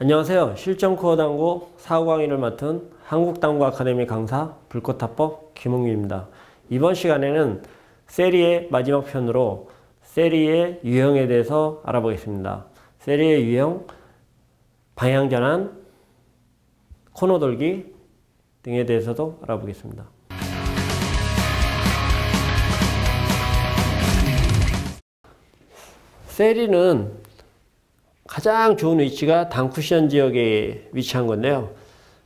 안녕하세요. 실전코어 당구 사후 강의를 맡은 한국당구 아카데미 강사 불꽃탑법 김홍규입니다. 이번 시간에는 세리의 마지막 편으로 세리의 유형에 대해서 알아보겠습니다. 세리의 유형, 방향전환, 코너 돌기 등에 대해서도 알아보겠습니다. 세리는 가장 좋은 위치가 단쿠션 지역에 위치한 건데요.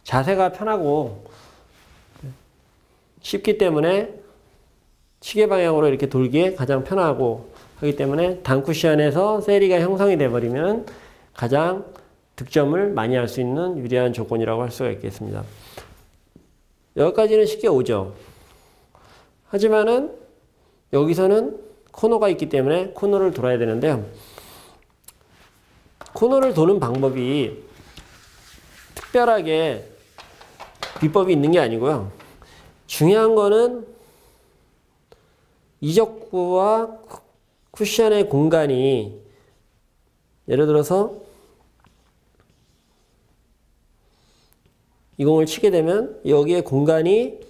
자세가 편하고 쉽기 때문에 시계 방향으로 이렇게 돌기에 가장 편하고 하기 때문에 단쿠션에서 세리가 형성이 되어버리면 가장 득점을 많이 할 수 있는 유리한 조건이라고 할 수가 있겠습니다. 여기까지는 쉽게 오죠. 하지만은 여기서는 코너가 있기 때문에 코너를 돌아야 되는데요. 코너를 도는 방법이 특별하게 비법이 있는 게 아니고요. 중요한 거는 이적구와 쿠션의 공간이, 예를 들어서 이 공을 치게 되면 여기에 공간이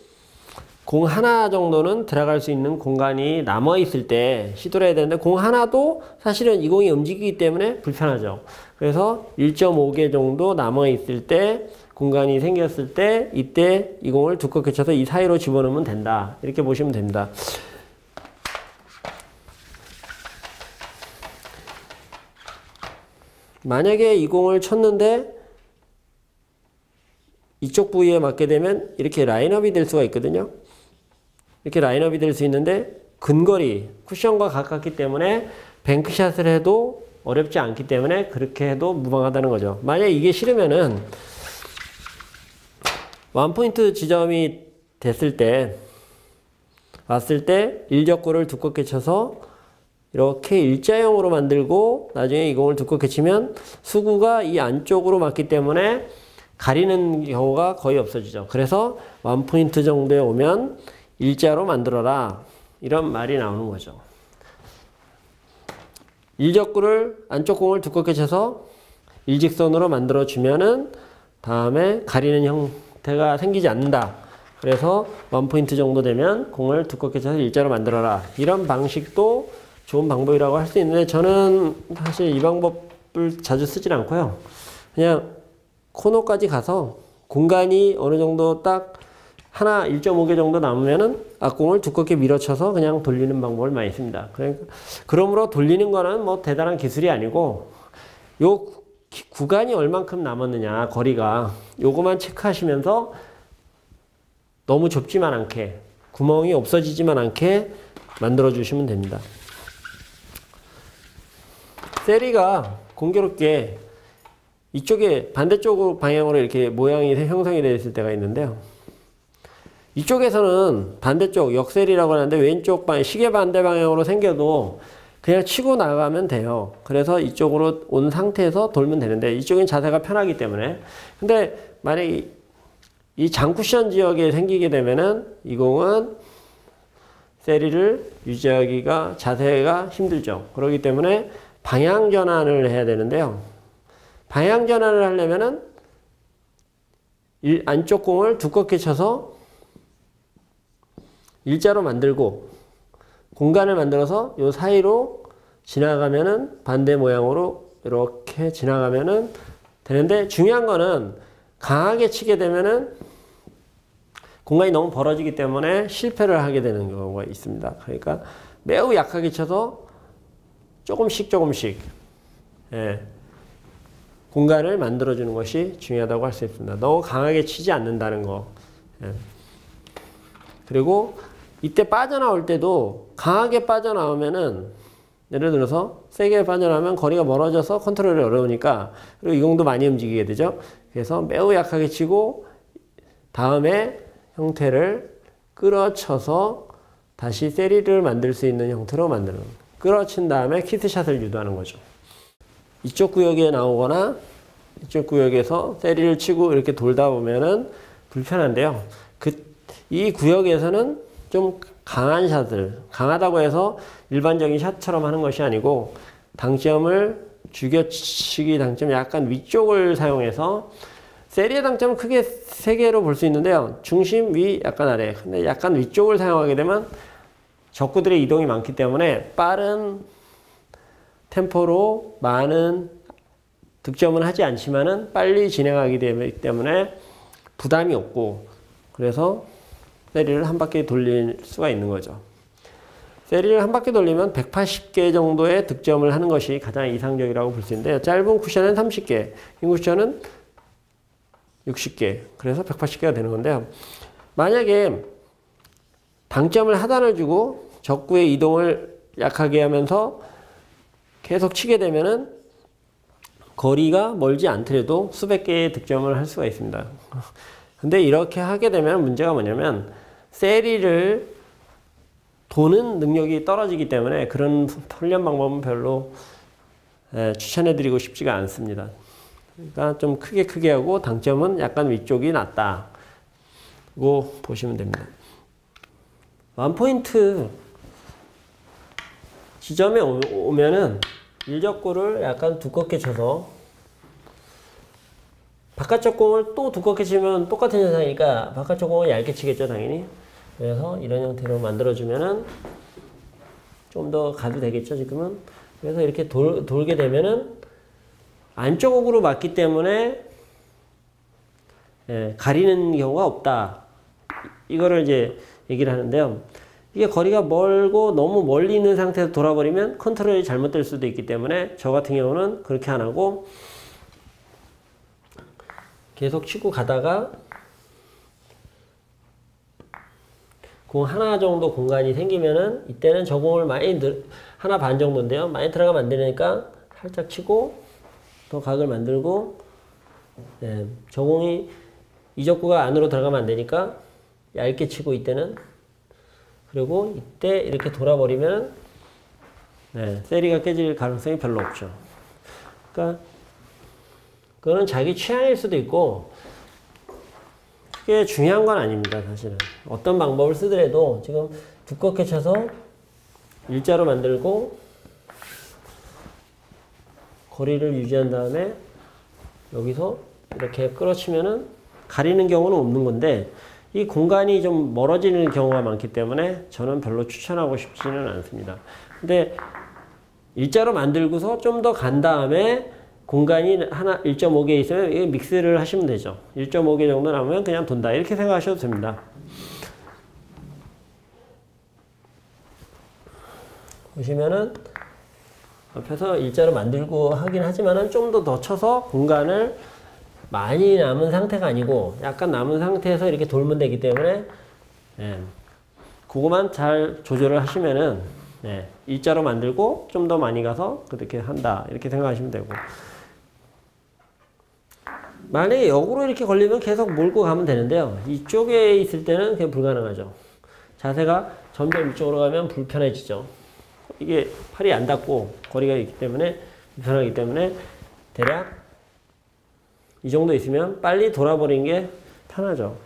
공 하나 정도는 들어갈 수 있는 공간이 남아 있을 때 시도를 해야 되는데, 공 하나도 사실은 이 공이 움직이기 때문에 불편하죠. 그래서 1.5개 정도 남아 있을 때, 공간이 생겼을 때 이때 이 공을 두껍게 쳐서 이 사이로 집어넣으면 된다, 이렇게 보시면 됩니다. 만약에 이 공을 쳤는데 이쪽 부위에 맞게 되면 이렇게 라인업이 될 수가 있거든요. 이렇게 라인업이 될 수 있는데, 근거리, 쿠션과 가깝기 때문에 뱅크샷을 해도 어렵지 않기 때문에 그렇게 해도 무방하다는 거죠. 만약 이게 싫으면은 원포인트 지점이 됐을 때, 왔을 때 일적구를 두껍게 쳐서 이렇게 일자형으로 만들고 나중에 이 공을 두껍게 치면 수구가 이 안쪽으로 맞기 때문에 가리는 경우가 거의 없어지죠. 그래서 원포인트 정도에 오면 일자로 만들어라, 이런 말이 나오는 거죠. 일적구를 안쪽 공을 두껍게 쳐서 일직선으로 만들어 주면은 다음에 가리는 형태가 생기지 않는다. 그래서 원포인트 정도 되면 공을 두껍게 쳐서 일자로 만들어라, 이런 방식도 좋은 방법이라고 할 수 있는데, 저는 사실 이 방법을 자주 쓰진 않고요. 그냥 코너까지 가서 공간이 어느 정도 딱 하나 1.5개 정도 남으면은 앞공을 두껍게 밀어쳐서 그냥 돌리는 방법을 많이 씁니다. 그러므로 돌리는 거는 뭐 대단한 기술이 아니고, 요 구간이 얼만큼 남았느냐, 거리가, 요거만 체크하시면서 너무 좁지만 않게, 구멍이 없어지지만 않게 만들어 주시면 됩니다. 세리가 공교롭게 이쪽에 반대쪽 방향으로 이렇게 모양이 형성이 되어 있을 때가 있는데요. 이쪽에서는 반대쪽 역세리라고 하는데, 왼쪽 방향, 시계 반대 방향으로 생겨도 그냥 치고 나가면 돼요. 그래서 이쪽으로 온 상태에서 돌면 되는데, 이쪽은 자세가 편하기 때문에. 근데 만약에 이 장쿠션 지역에 생기게 되면은 이 공은 세리를 유지하기가, 자세가 힘들죠. 그렇기 때문에 방향 전환을 해야 되는데요. 방향 전환을 하려면은 안쪽 공을 두껍게 쳐서 일자로 만들고 공간을 만들어서 요 사이로 지나가면은 반대 모양으로 이렇게 지나가면은 되는데, 중요한 거는 강하게 치게 되면은 공간이 너무 벌어지기 때문에 실패를 하게 되는 경우가 있습니다. 그러니까 매우 약하게 쳐서 조금씩 공간을 만들어주는 것이 중요하다고 할 수 있습니다. 너무 강하게 치지 않는다는 거. 그리고 이때 빠져나올 때도 강하게 빠져나오면은, 예를 들어서 세게 빠져나오면 거리가 멀어져서 컨트롤이 어려우니까, 그리고 이 공도 많이 움직이게 되죠. 그래서 매우 약하게 치고 다음에 형태를 끌어쳐서 다시 세리를 만들 수 있는 형태로 만드는, 끌어친 다음에 키스샷을 유도하는 거죠. 이쪽 구역에 나오거나 이쪽 구역에서 세리를 치고 이렇게 돌다 보면은 불편한데요. 이 구역에서는 좀 강한 샷을, 강하다고 해서 일반적인 샷처럼 하는 것이 아니고 당점을 죽여치기 당점 약간 위쪽을 사용해서 세리의 당점은 크게 세 개로 볼 수 있는데요. 중심, 위, 약간 아래. 근데 약간 위쪽을 사용하게 되면 적구들의 이동이 많기 때문에 빠른 템포로 많은 득점은 하지 않지만은 빨리 진행하기 되기 때문에 부담이 없고, 그래서 세리를 한 바퀴 돌릴 수가 있는 거죠. 세리를 한 바퀴 돌리면 180개 정도의 득점을 하는 것이 가장 이상적이라고 볼 수 있는데요. 짧은 쿠션은 30개, 긴 쿠션은 60개, 그래서 180개가 되는 건데요. 만약에 당점을 하단을 주고 적구의 이동을 약하게 하면서 계속 치게 되면은 거리가 멀지 않더라도 수백 개의 득점을 할 수가 있습니다. 근데 이렇게 하게 되면 문제가 뭐냐면 세리를 도는 능력이 떨어지기 때문에 그런 훈련 방법은 별로 추천해드리고 싶지가 않습니다. 그러니까 좀 크게 하고 당점은 약간 위쪽이 낫다고 보시면 됩니다. 원포인트 지점에 오면은 일적구를 약간 두껍게 쳐서 바깥쪽 공을 또 두껍게 치면 똑같은 현상이니까 바깥쪽 공을 얇게 치겠죠, 당연히. 그래서 이런 형태로 만들어주면은 좀 더 가도 되겠죠, 지금은. 그래서 이렇게 돌게 되면은 안쪽으로 맞기 때문에 가리는 경우가 없다. 이거를 이제 얘기를 하는데요. 이게 거리가 멀고 너무 멀리 있는 상태에서 돌아버리면 컨트롤이 잘못될 수도 있기 때문에 저 같은 경우는 그렇게 안 하고 계속 치고 가다가 공 하나 정도 공간이 생기면은 이때는 저 공을 많이 하나 반 정도인데요. 많이 들어가면 안 되니까 살짝 치고 더 각을 만들고, 저 공이 이적구가 안으로 들어가면 안 되니까 얇게 치고 이때는, 그리고 이때 이렇게 돌아버리면 세리가 깨질 가능성이 별로 없죠. 그러니까 그거는 자기 취향일 수도 있고 그게 중요한 건 아닙니다. 사실은 어떤 방법을 쓰더라도 지금 두껍게 쳐서 일자로 만들고 거리를 유지한 다음에 여기서 이렇게 끌어치면은 가리는 경우는 없는 건데 이 공간이 좀 멀어지는 경우가 많기 때문에 저는 별로 추천하고 싶지는 않습니다. 근데 일자로 만들고서 좀 더 간 다음에 공간이 하나 1.5개 있으면 이거 믹스를 하시면 되죠. 1.5개 정도 남으면 그냥 돈다, 이렇게 생각하셔도 됩니다. 보시면은 옆에서 일자로 만들고 하긴 하지만은 좀 더 쳐서 공간을 많이 남은 상태가 아니고 약간 남은 상태에서 이렇게 돌면 되기 때문에 그거만 잘 조절을 하시면은 일자로 만들고 좀 더 많이 가서 그렇게 한다, 이렇게 생각하시면 되고, 만약에 역으로 이렇게 걸리면 계속 몰고 가면 되는데요. 이쪽에 있을 때는 그냥 불가능하죠. 자세가 점점 이쪽으로 가면 불편해지죠. 이게 팔이 안 닿고 거리가 있기 때문에 불편하기 때문에 대략 이 정도 있으면 빨리 돌아버리는 게 편하죠.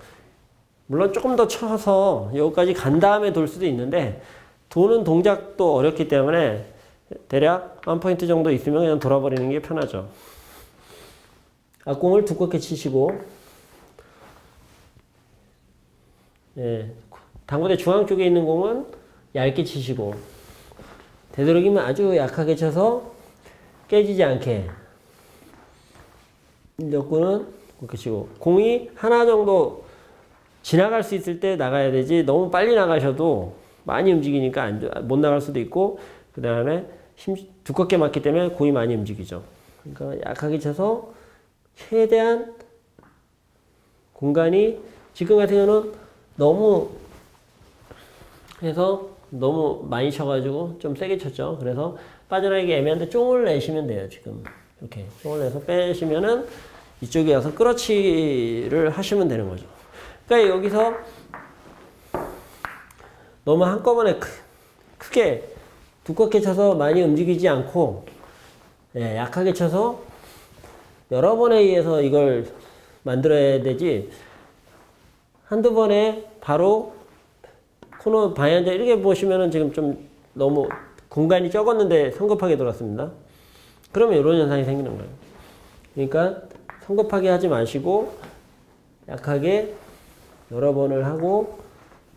물론 조금 더 쳐서 여기까지 간 다음에 돌 수도 있는데 도는 동작도 어렵기 때문에 대략 1포인트 정도 있으면 그냥 돌아버리는 게 편하죠. 공을 두껍게 치시고, 당구대 중앙 쪽에 있는 공은 얇게 치시고, 되도록이면 아주 약하게 쳐서 깨지지 않게, 역구는 그렇게 치고, 공이 하나 정도 지나갈 수 있을 때 나가야 되지, 너무 빨리 나가셔도 많이 움직이니까 못 나갈 수도 있고, 그 다음에 두껍게 맞기 때문에 공이 많이 움직이죠. 그러니까 약하게 쳐서 최대한 공간이, 지금 같은 경우는 너무 해서 너무 많이 쳐가지고 좀 세게 쳤죠. 그래서 빠져나가기 애매한데 쫑을 내시면 돼요. 지금 이렇게 쫑을 내서 빼시면은 이쪽에 와서 끌어치기를 하시면 되는 거죠. 그러니까 여기서 너무 한꺼번에 크게 두껍게 쳐서 많이 움직이지 않고 약하게 쳐서 여러 번에 의해서 이걸 만들어야 되지, 한두 번에 바로 코너 방향자 이렇게 보시면은 지금 좀 너무 공간이 적었는데 성급하게 돌았습니다. 그러면 이런 현상이 생기는 거예요. 그러니까 성급하게 하지 마시고 약하게 여러 번을 하고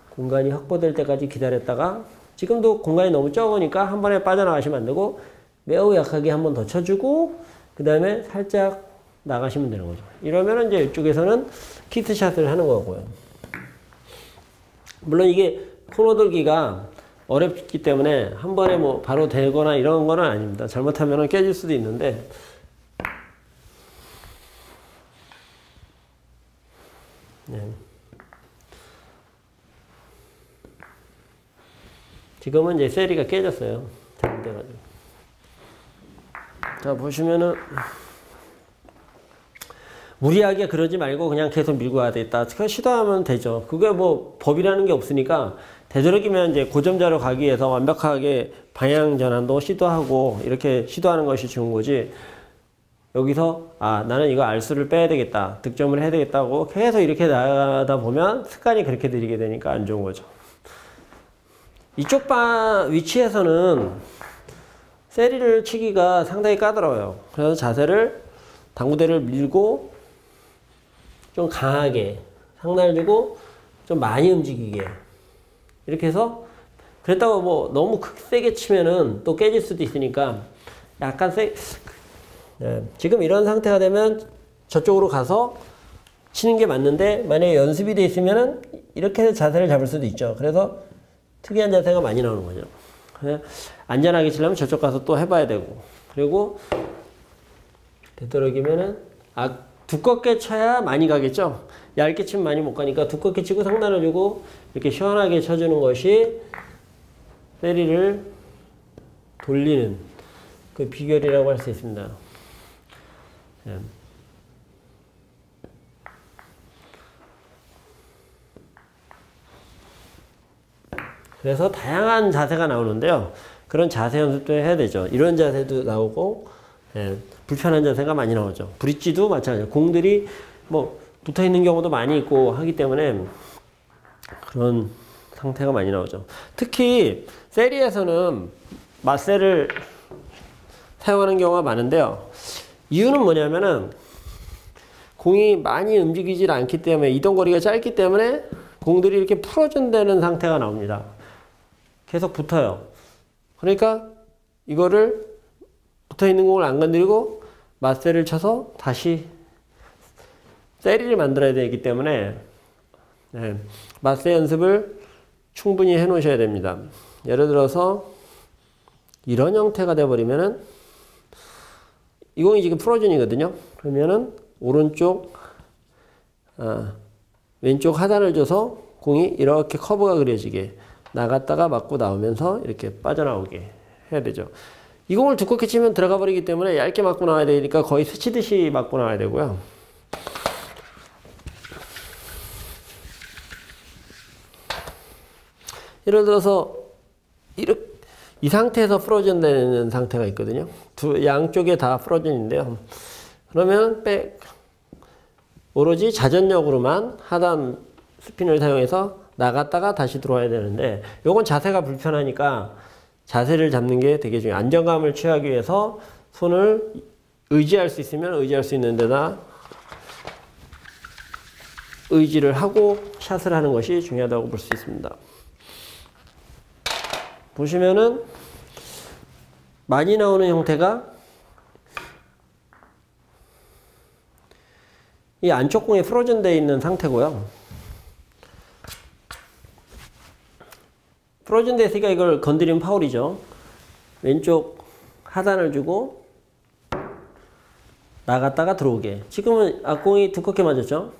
공간이 확보될 때까지 기다렸다가 지금도 공간이 너무 적으니까 한 번에 빠져나가시면 안 되고 매우 약하게 한 번 더 쳐주고 그 다음에 살짝 나가시면 되는 거죠. 이러면 이제 이쪽에서는 키트샷을 하는 거고요. 물론 이게 손오돌기가 어렵기 때문에 한 번에 뭐 바로 되거나 이런 거는 아닙니다. 잘못하면 깨질 수도 있는데 네. 지금은 이제 세리가 깨졌어요. 잘못돼가지고. 자, 보시면은 무리하게 그러지 말고 그냥 계속 밀고 가야 되겠다. 그거 시도하면 되죠. 그게 뭐 법이라는 게 없으니까 되도록이면 이제 고점자로 가기 위해서 완벽하게 방향 전환도 시도하고 이렇게 시도하는 것이 좋은 거지. 여기서 아 나는 이거 알수를 빼야 되겠다. 득점을 해야 되겠다고 계속 이렇게 나가다 보면 습관이 그렇게 들이게 되니까 안 좋은 거죠. 이쪽 위치에서는 세리를 치기가 상당히 까다로워요. 그래서 자세를 당구대를 밀고 좀 강하게 상단을 주고 좀 많이 움직이게 이렇게 해서 그랬다고 뭐 너무 세게 치면은 또 깨질 수도 있으니까 약간 네. 지금 이런 상태가 되면 저쪽으로 가서 치는 게 맞는데 만약에 연습이 돼 있으면은 이렇게 자세를 잡을 수도 있죠. 그래서 특이한 자세가 많이 나오는 거죠. 안전하게 치려면 저쪽 가서 또 해봐야 되고 그리고 되도록이면은 두껍게 쳐야 많이 가겠죠. 얇게 치면 많이 못 가니까 두껍게 치고 상단을 주고 이렇게 시원하게 쳐주는 것이 세리를 돌리는 그 비결이라고 할 수 있습니다. 그래서 다양한 자세가 나오는데요. 그런 자세 연습도 해야 되죠. 이런 자세도 나오고 불편한 자세가 많이 나오죠. 브릿지도 마찬가지예요. 공들이 뭐 붙어 있는 경우도 많이 있고 하기 때문에 그런 상태가 많이 나오죠. 특히 세리에서는 맞세를 사용하는 경우가 많은데요. 이유는 뭐냐면은 공이 많이 움직이질 않기 때문에 이동거리가 짧기 때문에 공들이 이렇게 풀어준다는 상태가 나옵니다. 계속 붙어요. 그러니까 이거를 붙어있는 공을 안 건드리고 맞세를 쳐서 다시 세리를 만들어야 되기 때문에 맞세 연습을 충분히 해 놓으셔야 됩니다. 예를 들어서 이런 형태가 돼버리면은 이 공이 지금 프로즌이거든요. 그러면은 오른쪽 왼쪽 하단을 줘서 공이 이렇게 커브가 그려지게 나갔다가 맞고 나오면서 이렇게 빠져나오게 해야 되죠. 이 공을 두껍게 치면 들어가 버리기 때문에 얇게 맞고 나와야 되니까 거의 스치듯이 맞고 나와야 되고요. 예를 들어서 이 상태에서 프로즌 되는 상태가 있거든요. 양쪽에 다 프로즌인데요. 그러면 오로지 자전력으로만 하단 스핀을 사용해서 나갔다가 다시 들어와야 되는데 요건 자세가 불편하니까 자세를 잡는 게 되게 중요해요. 안정감을 취하기 위해서 손을 의지할 수 있으면 의지할 수 있는 데다 의지를 하고 샷을 하는 것이 중요하다고 볼 수 있습니다. 보시면은 많이 나오는 형태가 이 안쪽 공에 프로즌 되어 있는 상태고요. 프로즌 되어 있으니까 이걸 건드리면 파울이죠. 왼쪽 하단을 주고 나갔다가 들어오게. 지금은 앞공이 두껍게 맞았죠.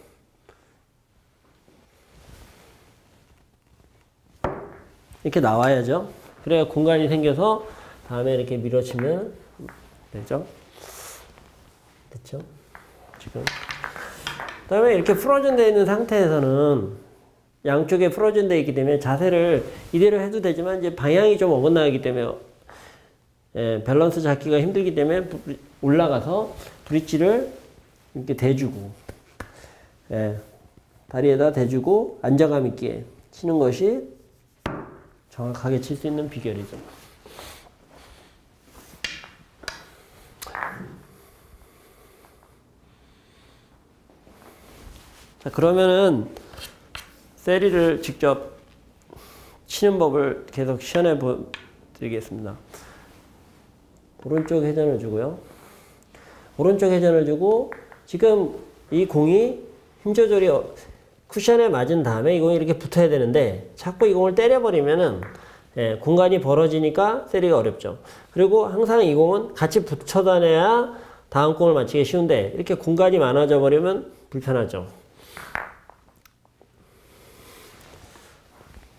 이렇게 나와야죠. 그래야 공간이 생겨서 다음에 이렇게 밀어치면 되죠. 됐죠? 지금. 그 다음에 이렇게 프로즌 되어 있는 상태에서는 양쪽에 프로즌 되어 있기 때문에 자세를 이대로 해도 되지만 이제 방향이 좀 어긋나기 때문에 밸런스 잡기가 힘들기 때문에 올라가서 브릿지를 이렇게 대주고 다리에다 대주고 안정감 있게 치는 것이 정확하게 칠 수 있는 비결이죠. 자, 그러면은 세리를 직접 치는 법을 계속 시연해 드리겠습니다. 오른쪽 회전을 주고요. 오른쪽 회전을 주고 지금 이 공이 힘 조절이 쿠션에 맞은 다음에 이 공이 이렇게 붙어야 되는데 자꾸 이 공을 때려버리면은 공간이 벌어지니까 세리가 어렵죠. 그리고 항상 이 공은 같이 붙여 다녀야 다음 공을 맞히기 쉬운데 이렇게 공간이 많아져 버리면 불편하죠.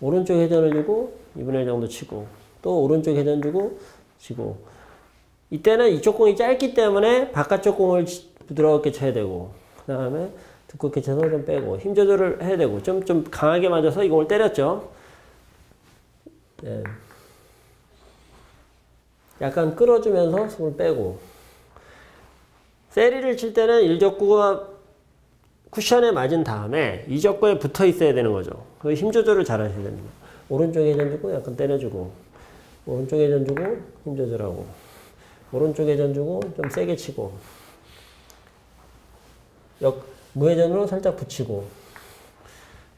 오른쪽 회전을 주고 2분의 1 정도 치고 또 오른쪽 회전 주고 치고 이때는 이쪽 공이 짧기 때문에 바깥쪽 공을 부드럽게 쳐야 되고 그 다음에 두껍게 쳐서 좀 빼고 힘 조절을 해야 되고 좀 강하게 맞아서 이 공을 때렸죠. 네. 약간 끌어주면서 손을 빼고 세리를 칠 때는 1족구가 쿠션에 맞은 다음에 2족구에 붙어 있어야 되는 거죠. 그 힘 조절을 잘 하셔야 됩니다. 오른쪽 회전 주고 약간 때려주고 오른쪽 회전 주고 힘 조절하고 오른쪽 회전 주고 좀 세게 치고 무회전으로 살짝 붙이고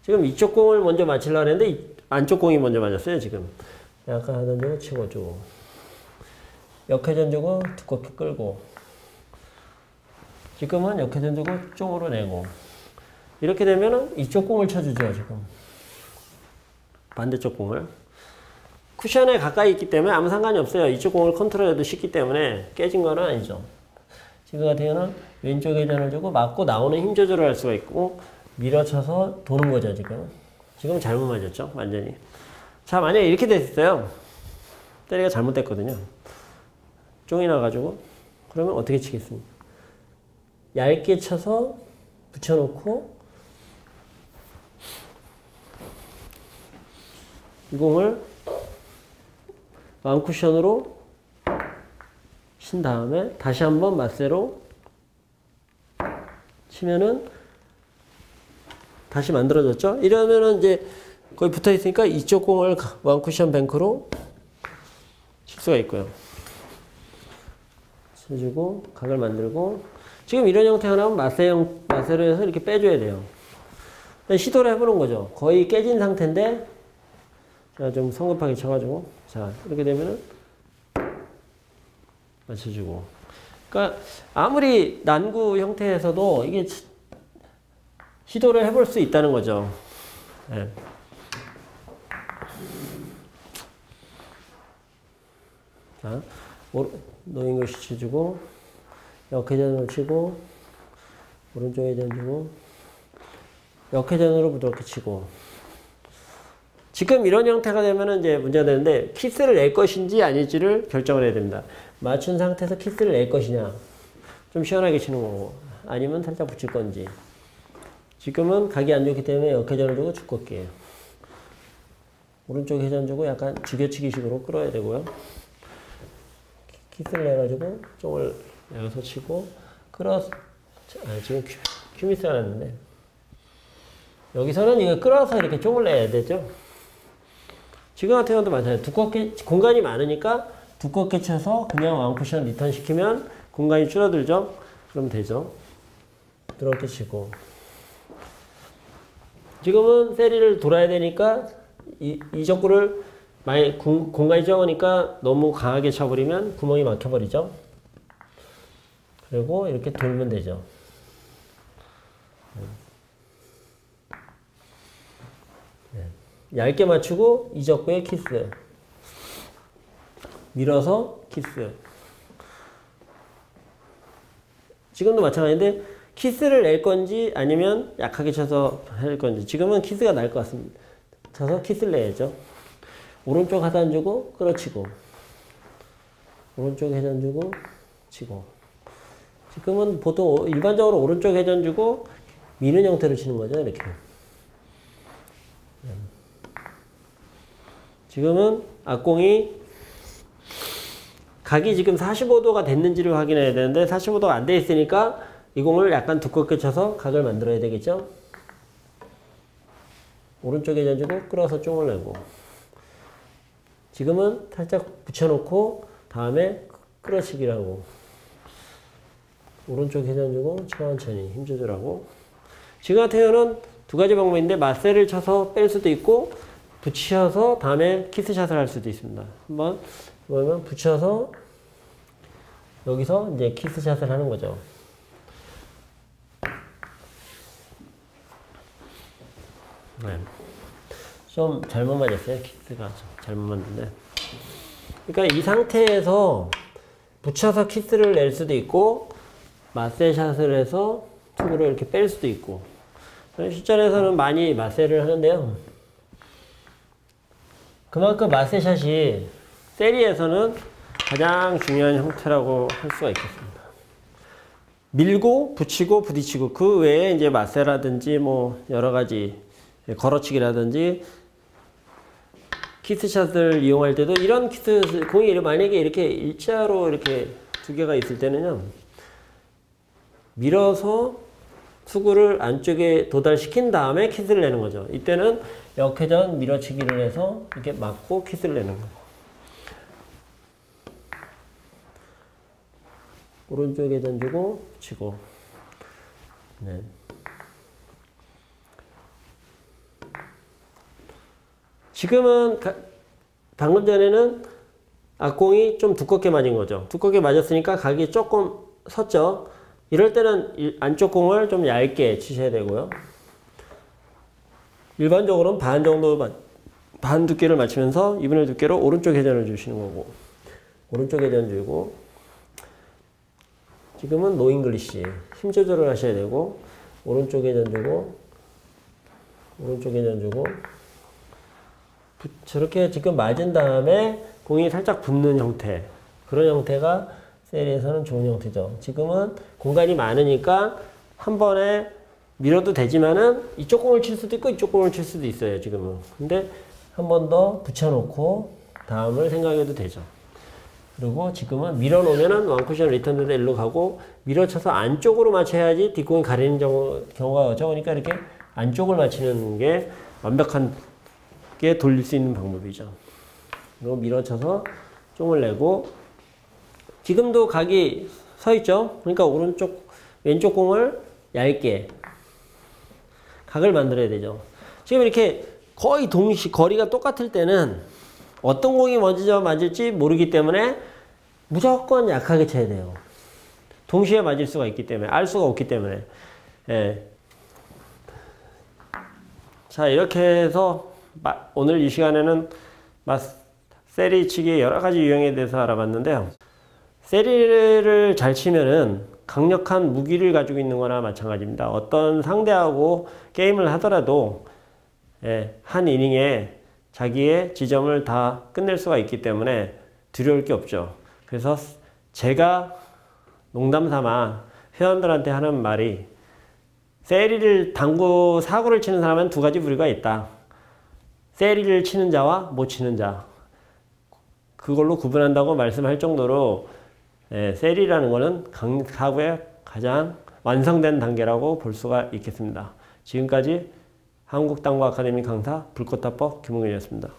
지금 이쪽 공을 먼저 맞추려고 했는데 안쪽 공이 먼저 맞았어요. 지금 약간 하던 주고 치고 주고 역회전 주고 두껍게 끌고 지금은 역회전 주고 쪽으로 내고 이렇게 되면은 이쪽 공을 쳐주죠. 지금 반대쪽 공을 쿠션에 가까이 있기 때문에 아무 상관이 없어요. 이쪽 공을 컨트롤해도 쉽기 때문에 깨진 건 아니죠. 지금 같은 경우는 왼쪽 회전을 주고 맞고 나오는 힘 조절을 할 수가 있고 밀어쳐서 도는 거죠. 지금 잘못 맞았죠. 완전히. 자, 만약에 이렇게 됐어요. 때리가 잘못됐거든요. 쫑이 나가지고 그러면 어떻게 치겠습니까? 얇게 쳐서 붙여놓고 이 공을 마음쿠션으로 친 다음에 다시 한번 맞세로 치면은 다시 만들어졌죠? 이러면은 이제 거의 붙어 있으니까 이쪽 공을 마음쿠션 뱅크로 칠 수가 있고요. 쳐주고 각을 만들고 지금 이런 형태가 나오면 마세로 해서 이렇게 빼줘야 돼요. 시도를 해보는 거죠. 거의 깨진 상태인데 자, 좀 성급하게 쳐가지고 자 이렇게 되면은 맞춰주고 그러니까 아무리 난구 형태에서도 이게 시도를 해볼 수 있다는 거죠. 네. 자 노인 것이 쳐주고 역회전으로 치고 오른쪽 회전 주고 역회전으로 부드럽게 치고 지금 이런 형태가 되면은 이제 문제가 되는데 키스를 낼 것인지 아닐지를 결정을 해야 됩니다. 맞춘 상태에서 키스를 낼 것이냐 좀 시원하게 치는 거고 아니면 살짝 붙일 건지 지금은 각이 안 좋기 때문에 역회전을 주고 두껍게 오른쪽 회전 주고 약간 죽여치기 식으로 끌어야 되고요. 키스를 내가지고 쪽을 내서 치고 지금 큐미스가 났는데 여기서는 이거 끌어서 이렇게 쪽을 내야 되죠. 지금 같은 경우도 마찬가지예요. 두껍게 공간이 많으니까 두껍게 쳐서 그냥 왕쿠션 리턴 시키면 공간이 줄어들죠. 그럼 되죠. 부드럽게 치고 지금은 세리를 돌아야 되니까 이 적구를 많이 공간이 적으니까 너무 강하게 쳐버리면 구멍이 막혀버리죠. 그리고 이렇게 돌면 되죠. 얇게 맞추고 이적구에 키스 밀어서 키스 지금도 마찬가지인데 키스를 낼 건지 아니면 약하게 쳐서 할 건지 지금은 키스가 날 것 같습니다. 쳐서 키스를 내야죠. 오른쪽 하단 주고 끌어치고 오른쪽 회전 주고 치고 지금은 보통 일반적으로 오른쪽 회전 주고 미는 형태로 치는 거죠. 이렇게 지금은 앞공이 각이 지금 45도가 됐는지를 확인해야 되는데 45도가 안 돼 있으니까 이 공을 약간 두껍게 쳐서 각을 만들어야 되겠죠. 오른쪽에 던지고 끌어서 쪽을 내고 지금은 살짝 붙여놓고 다음에 끌어치기라고 오른쪽 회전 주고 천천히 힘 조절하고 지금 같은 경우는 두 가지 방법인데 맞세를 쳐서 뺄 수도 있고 붙여서 다음에 키스샷을 할 수도 있습니다. 한번 보면 붙여서 여기서 이제 키스샷을 하는 거죠. 네. 좀 잘못 맞았어요. 키스가 잘못 맞는데. 그러니까 이 상태에서 붙여서 키스를 낼 수도 있고 맞세샷을 해서 투구를 이렇게 뺄 수도 있고. 실전에서는 많이 맞세를 하는데요. 그만큼 맞세샷이 세리에서는 가장 중요한 형태라고 할 수가 있겠습니다. 밀고 붙이고 부딪히고 그 외에 이제 맞세라든지 뭐 여러 가지 걸어치기라든지 키스샷을 이용할 때도 이런 키스 공이 만약에 이렇게 일자로 이렇게 두 개가 있을 때는요, 밀어서 투구를 안쪽에 도달시킨 다음에 키스를 내는 거죠. 이때는 역회전 밀어치기를 해서 이렇게 맞고 키스를 내는 거예요. 오른쪽에 던지고 치고. 네. 지금은 방금 전에는 앞공이 좀 두껍게 맞은 거죠. 두껍게 맞았으니까 각이 조금 섰죠. 이럴 때는 안쪽 공을 좀 얇게 치셔야 되고요. 일반적으로는 반 정도, 반 두께를 맞추면서 2분의 두께로 오른쪽 회전을 주시는 거고, 오른쪽 회전 주고, 지금은 노잉글리시 힘 조절을 하셔야 되고, 오른쪽 회전 주고, 오른쪽 회전 주고, 저렇게 지금 맞은 다음에 공이 살짝 붙는 형태, 그런 형태가 세리에서는 좋은 형태죠. 지금은 공간이 많으니까 한 번에 밀어도 되지만은 이쪽 공을 칠 수도 있고 이쪽 공을 칠 수도 있어요, 지금은. 근데 한 번 더 붙여놓고 다음을 생각해도 되죠. 그리고 지금은 밀어놓으면은 원쿠션 리턴도 일로 가고, 밀어쳐서 안쪽으로 맞춰야지 뒷공이 가리는 경우가 적으니까 이렇게 안쪽을 맞추는 게 완벽하게 돌릴 수 있는 방법이죠. 그리고 밀어쳐서 쫑을 내고, 지금도 각이 서 있죠? 그러니까 왼쪽 공을 얇게 각을 만들어야 되죠. 지금 이렇게 거의 거리가 똑같을 때는 어떤 공이 먼저 맞을지 모르기 때문에 무조건 약하게 쳐야 돼요. 동시에 맞을 수가 있기 때문에, 알 수가 없기 때문에. 예. 자, 이렇게 해서 오늘 이 시간에는 세리 치기의 여러 가지 유형에 대해서 알아봤는데요. 세리를 잘 치면은 강력한 무기를 가지고 있는 거나 마찬가지입니다. 어떤 상대하고 게임을 하더라도 한 이닝에 자기의 지점을 다 끝낼 수가 있기 때문에 두려울 게 없죠. 그래서 제가 농담 삼아 회원들한테 하는 말이, 세리를 당구 사구를 치는 사람은 두 가지 부류가 있다. 세리를 치는 자와 못 치는 자. 그걸로 구분한다고 말씀할 정도로 세리라는 거는 사구의 가장 완성된 단계라고 볼 수가 있겠습니다. 지금까지 한국당구 아카데미 강사 불꽃타법 김웅현이었습니다.